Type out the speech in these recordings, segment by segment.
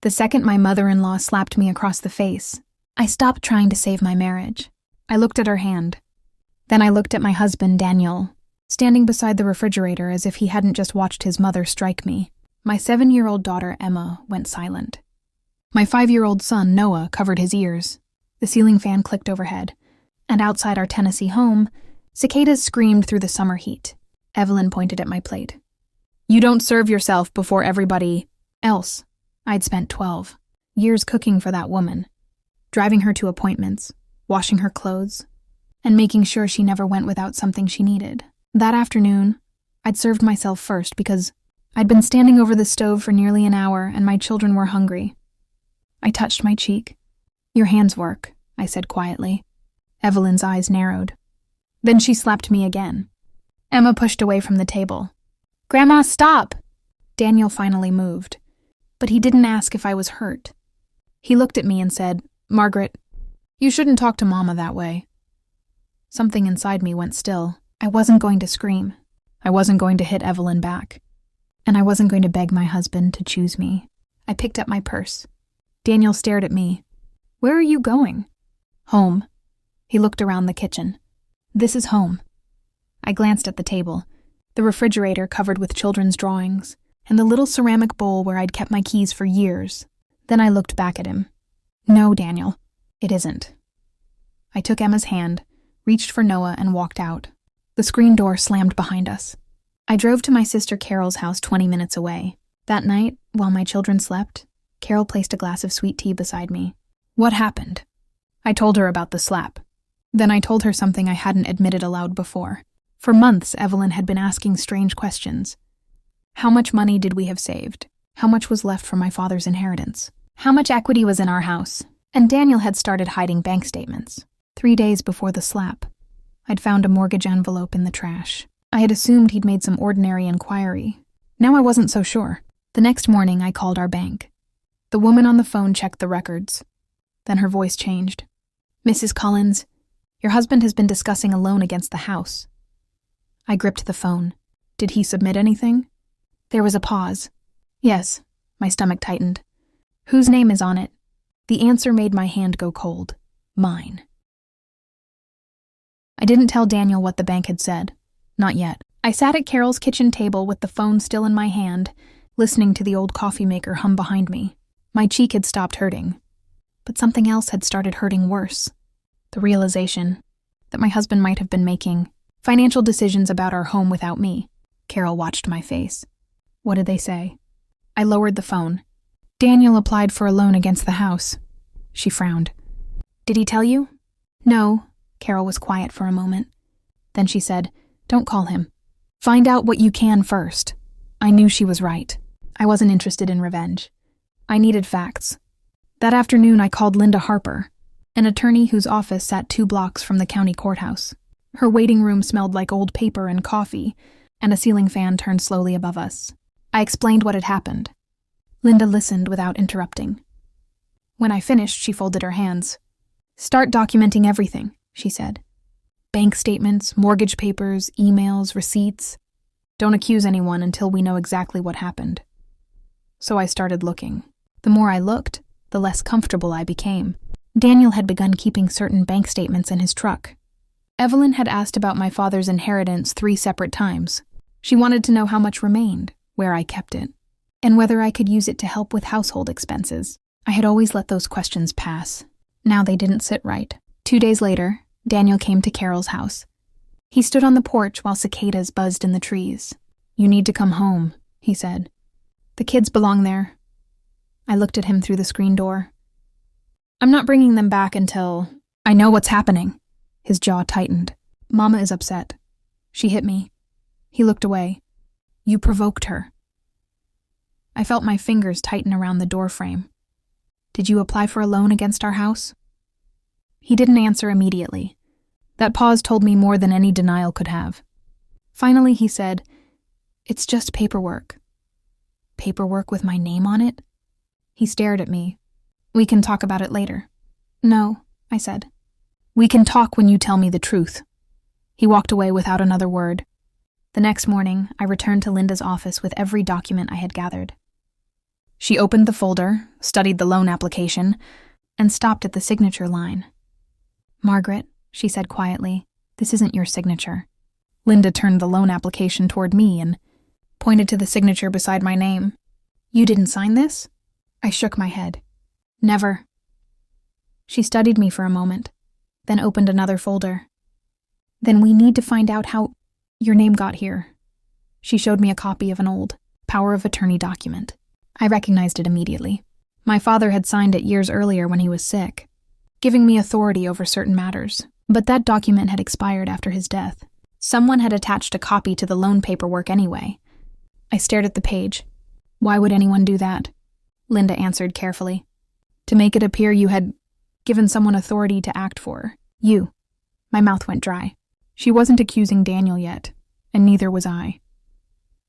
The second my mother-in-law slapped me across the face, I stopped trying to save my marriage. I looked at her hand. Then I looked at my husband, Daniel, standing beside the refrigerator as if he hadn't just watched his mother strike me. My 7-year-old daughter, Emma, went silent. My 5-year-old son, Noah, covered his ears. The ceiling fan clicked overhead, and outside our Tennessee home, cicadas screamed through the summer heat. Evelyn pointed at my plate. "You don't serve yourself before everybody else." I'd spent 12 years cooking for that woman, driving her to appointments, washing her clothes, and making sure she never went without something she needed. That afternoon, I'd served myself first because I'd been standing over the stove for nearly an hour and my children were hungry. I touched my cheek. "Your hands work," I said quietly. Evelyn's eyes narrowed. Then she slapped me again. Emma pushed away from the table. "Grandma, stop!" Daniel finally moved, but he didn't ask if I was hurt. He looked at me and said, "Margaret, you shouldn't talk to Mama that way." Something inside me went still. I wasn't going to scream. I wasn't going to hit Evelyn back. And I wasn't going to beg my husband to choose me. I picked up my purse. Daniel stared at me. "Where are you going?" "Home." He looked around the kitchen. "This is home." I glanced at the table, the refrigerator covered with children's drawings, and the little ceramic bowl where I'd kept my keys for years. Then I looked back at him. "No, Daniel, it isn't." I took Emma's hand, reached for Noah, and walked out. The screen door slammed behind us. I drove to my sister Carol's house 20 minutes away. That night, while my children slept, Carol placed a glass of sweet tea beside me. "What happened?" I told her about the slap. Then I told her something I hadn't admitted aloud before. For months, Evelyn had been asking strange questions. How much money did we have saved? How much was left from my father's inheritance? How much equity was in our house? And Daniel had started hiding bank statements. 3 days before the slap, I'd found a mortgage envelope in the trash. I had assumed he'd made some ordinary inquiry. Now I wasn't so sure. The next morning, I called our bank. The woman on the phone checked the records. Then her voice changed. "Mrs. Collins, your husband has been discussing a loan against the house." I gripped the phone. Did he submit anything? There was a pause. "Yes." My stomach tightened. "Whose name is on it?" The answer made my hand go cold. Mine. I didn't tell Daniel what the bank had said. Not yet. I sat at Carol's kitchen table with the phone still in my hand, listening to the old coffee maker hum behind me. My cheek had stopped hurting. But something else had started hurting worse. The realization that my husband might have been making financial decisions about our home without me. Carol watched my face. "What did they say?" I lowered the phone. "Daniel applied for a loan against the house." She frowned. "Did he tell you?" "No." Carol was quiet for a moment. Then she said, "Don't call him. Find out what you can first." I knew she was right. I wasn't interested in revenge. I needed facts. That afternoon, I called Linda Harper, an attorney whose office sat 2 blocks from the county courthouse. Her waiting room smelled like old paper and coffee, and a ceiling fan turned slowly above us. I explained what had happened. Linda listened without interrupting. When I finished, she folded her hands. "Start documenting everything," she said. "Bank statements, mortgage papers, emails, receipts. Don't accuse anyone until we know exactly what happened." So I started looking. The more I looked, the less comfortable I became. Daniel had begun keeping certain bank statements in his truck. Evelyn had asked about my father's inheritance 3 separate times. She wanted to know how much remained, where I kept it, and whether I could use it to help with household expenses. I had always let those questions pass. Now they didn't sit right. 2 days later, Daniel came to Carol's house. He stood on the porch while cicadas buzzed in the trees. "You need to come home," he said. "The kids belong there." I looked at him through the screen door. "I'm not bringing them back until I know what's happening." His jaw tightened. "Mama is upset. She hit me." He looked away. "You provoked her." I felt my fingers tighten around the door frame. "Did you apply for a loan against our house?" He didn't answer immediately. That pause told me more than any denial could have. Finally, he said, "It's just paperwork." "Paperwork with my name on it?" He stared at me. "We can talk about it later." "No," I said. "We can talk when you tell me the truth." He walked away without another word. The next morning, I returned to Linda's office with every document I had gathered. She opened the folder, studied the loan application, and stopped at the signature line. "Margaret," she said quietly, "this isn't your signature." Linda turned the loan application toward me and pointed to the signature beside my name. "You didn't sign this?" I shook my head. "Never." She studied me for a moment, then opened another folder. "Then we need to find out how your name got here." She showed me a copy of an old power of attorney document. I recognized it immediately. My father had signed it years earlier when he was sick, giving me authority over certain matters, but that document had expired after his death. Someone had attached a copy to the loan paperwork anyway. I stared at the page. "Why would anyone do that?" Linda answered carefully. "To make it appear you had given someone authority to act for you." My mouth went dry. She wasn't accusing Daniel yet, and neither was I.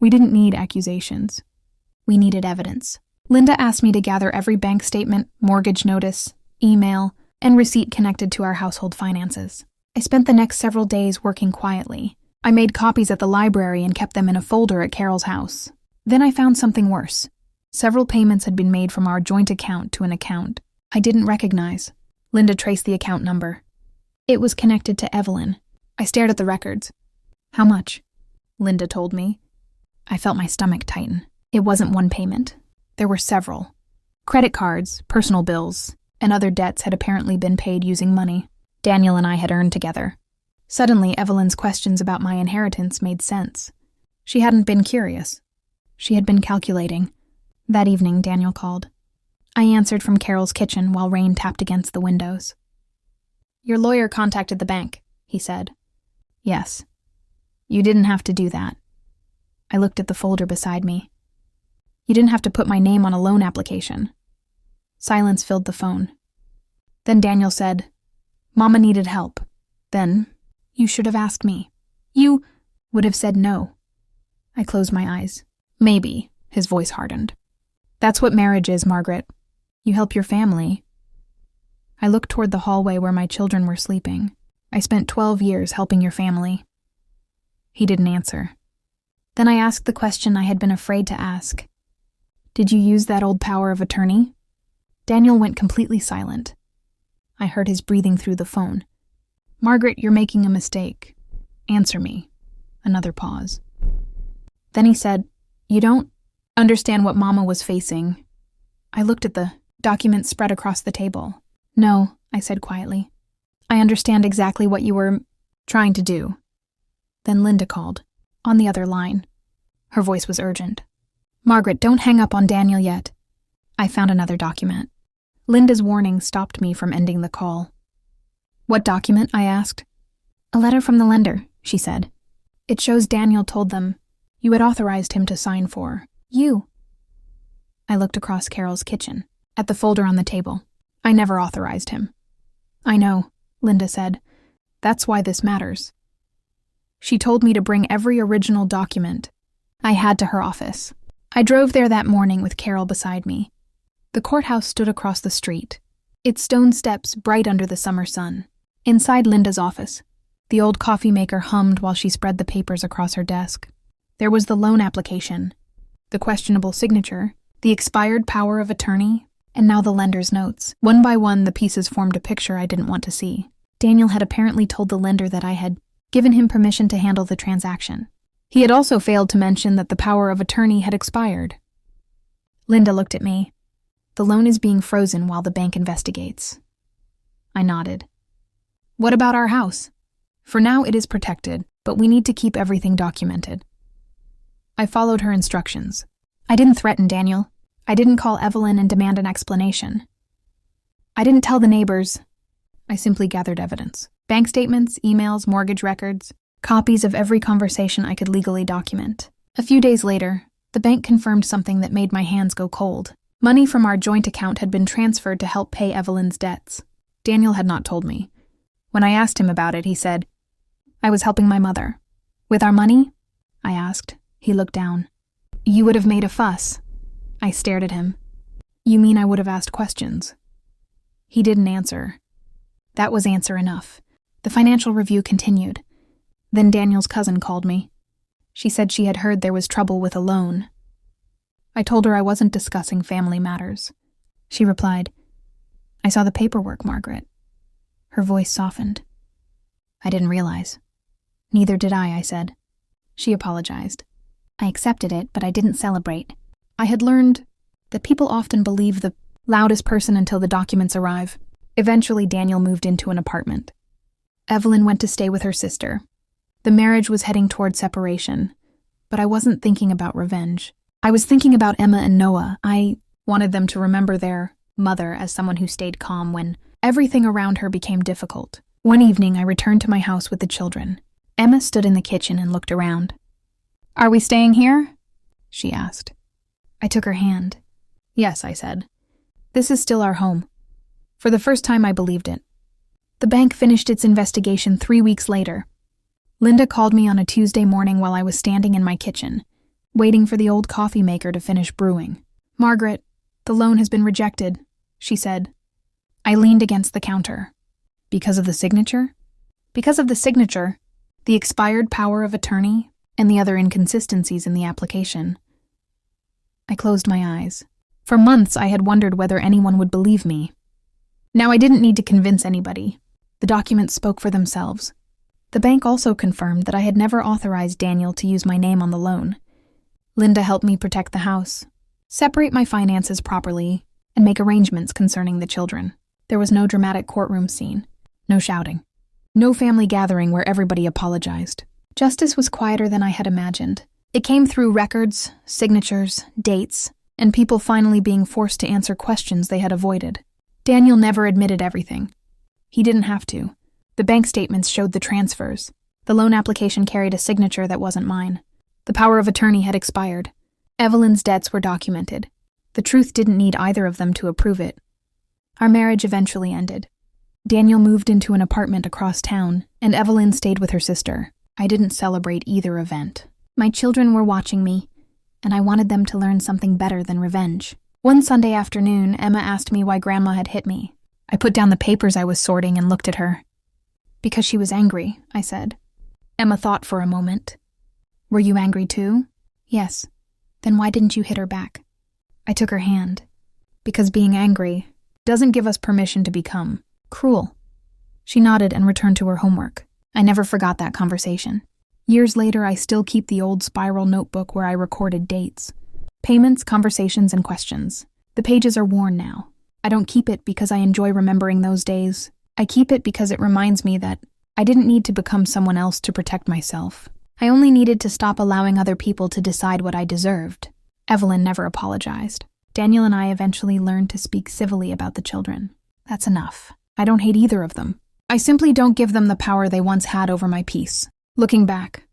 We didn't need accusations. We needed evidence. Linda asked me to gather every bank statement, mortgage notice, email, and receipt connected to our household finances. I spent the next several days working quietly. I made copies at the library and kept them in a folder at Carol's house. Then I found something worse. Several payments had been made from our joint account to an account I didn't recognize. Linda traced the account number. It was connected to Evelyn. I stared at the records. "How much?" Linda told me. I felt my stomach tighten. It wasn't one payment. There were several. Credit cards, personal bills, and other debts had apparently been paid using money Daniel and I had earned together. Suddenly, Evelyn's questions about my inheritance made sense. She hadn't been curious. She had been calculating. That evening, Daniel called. I answered from Carol's kitchen while rain tapped against the windows. "Your lawyer contacted the bank," he said. "Yes. You didn't have to do that." I looked at the folder beside me. "You didn't have to put my name on a loan application." Silence filled the phone. Then Daniel said, "Mama needed help. Then, you should have asked me. You would have said no." I closed my eyes. "Maybe," his voice hardened. "That's what marriage is, Margaret. You help your family." I looked toward the hallway where my children were sleeping. "I spent 12 years helping your family." He didn't answer. Then I asked the question I had been afraid to ask. "Did you use that old power of attorney?" Daniel went completely silent. I heard his breathing through the phone. "Margaret, you're making a mistake. Answer me." Another pause. Then he said, "You don't understand what Mama was facing." I looked at the document spread across the table. "No," I said quietly. "I understand exactly what you were trying to do." Then Linda called, on the other line. Her voice was urgent. "Margaret, don't hang up on Daniel yet." I found another document. Linda's warning stopped me from ending the call. "What document?" I asked. "A letter from the lender," she said. "It shows Daniel told them you had authorized him to sign for you." I looked across Carol's kitchen, at the folder on the table. "I never authorized him." "I know," Linda said. "That's why this matters." She told me to bring every original document I had to her office. I drove there that morning with Carol beside me. The courthouse stood across the street, its stone steps bright under the summer sun. Inside Linda's office, the old coffee maker hummed while she spread the papers across her desk. There was the loan application, the questionable signature, the expired power of attorney, and now the lender's notes. One by one, the pieces formed a picture I didn't want to see. Daniel had apparently told the lender that I had given him permission to handle the transaction. He had also failed to mention that the power of attorney had expired. Linda looked at me. "The loan is being frozen while the bank investigates." I nodded. "What about our house?" "For now it is protected, but we need to keep everything documented." I followed her instructions. I didn't threaten Daniel. I didn't call Evelyn and demand an explanation. I didn't tell the neighbors. I simply gathered evidence. Bank statements, emails, mortgage records, copies of every conversation I could legally document. A few days later, the bank confirmed something that made my hands go cold. Money from our joint account had been transferred to help pay Evelyn's debts. Daniel had not told me. When I asked him about it, he said, "I was helping my mother." "With our money?" I asked. He looked down. "You would have made a fuss." I stared at him. "You mean I would have asked questions?" He didn't answer. That was answer enough. The financial review continued. Then Daniel's cousin called me. She said she had heard there was trouble with a loan. I told her I wasn't discussing family matters. She replied, "I saw the paperwork, Margaret." Her voice softened. "I didn't realize." "Neither did I said. She apologized. I accepted it, but I didn't celebrate. I had learned that people often believe the loudest person until the documents arrive. Eventually, Daniel moved into an apartment. Evelyn went to stay with her sister. The marriage was heading toward separation, but I wasn't thinking about revenge. I was thinking about Emma and Noah. I wanted them to remember their mother as someone who stayed calm when everything around her became difficult. One evening, I returned to my house with the children. Emma stood in the kitchen and looked around. "Are we staying here?" she asked. I took her hand. "Yes," I said. "This is still our home." For the first time, I believed it. The bank finished its investigation 3 weeks later. Linda called me on a Tuesday morning while I was standing in my kitchen, waiting for the old coffee maker to finish brewing. "Margaret, the loan has been rejected," she said. I leaned against the counter. "Because of the signature?" "Because of the signature, the expired power of attorney, and the other inconsistencies in the application." I closed my eyes. For months, I had wondered whether anyone would believe me. Now I didn't need to convince anybody. The documents spoke for themselves. The bank also confirmed that I had never authorized Daniel to use my name on the loan. Linda helped me protect the house, separate my finances properly, and make arrangements concerning the children. There was no dramatic courtroom scene, no shouting, no family gathering where everybody apologized. Justice was quieter than I had imagined. It came through records, signatures, dates, and people finally being forced to answer questions they had avoided. Daniel never admitted everything. He didn't have to. The bank statements showed the transfers. The loan application carried a signature that wasn't mine. The power of attorney had expired. Evelyn's debts were documented. The truth didn't need either of them to approve it. Our marriage eventually ended. Daniel moved into an apartment across town, and Evelyn stayed with her sister. I didn't celebrate either event. My children were watching me, and I wanted them to learn something better than revenge. One Sunday afternoon, Emma asked me why Grandma had hit me. I put down the papers I was sorting and looked at her. "Because she was angry," I said. Emma thought for a moment. "Were you angry too?" "Yes." "Then why didn't you hit her back?" I took her hand. "Because being angry doesn't give us permission to become cruel." She nodded and returned to her homework. I never forgot that conversation. Years later, I still keep the old spiral notebook where I recorded dates, payments, conversations, and questions. The pages are worn now. I don't keep it because I enjoy remembering those days. I keep it because it reminds me that I didn't need to become someone else to protect myself. I only needed to stop allowing other people to decide what I deserved. Evelyn never apologized. Daniel and I eventually learned to speak civilly about the children. That's enough. I don't hate either of them. I simply don't give them the power they once had over my peace. Looking back,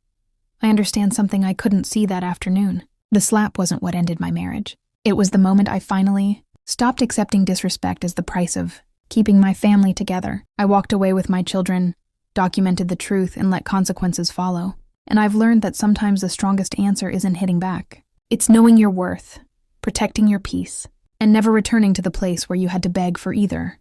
I understand something I couldn't see that afternoon. The slap wasn't what ended my marriage. It was the moment I finally stopped accepting disrespect as the price of keeping my family together. I walked away with my children, documented the truth, and let consequences follow. And I've learned that sometimes the strongest answer isn't hitting back. It's knowing your worth, protecting your peace, and never returning to the place where you had to beg for either.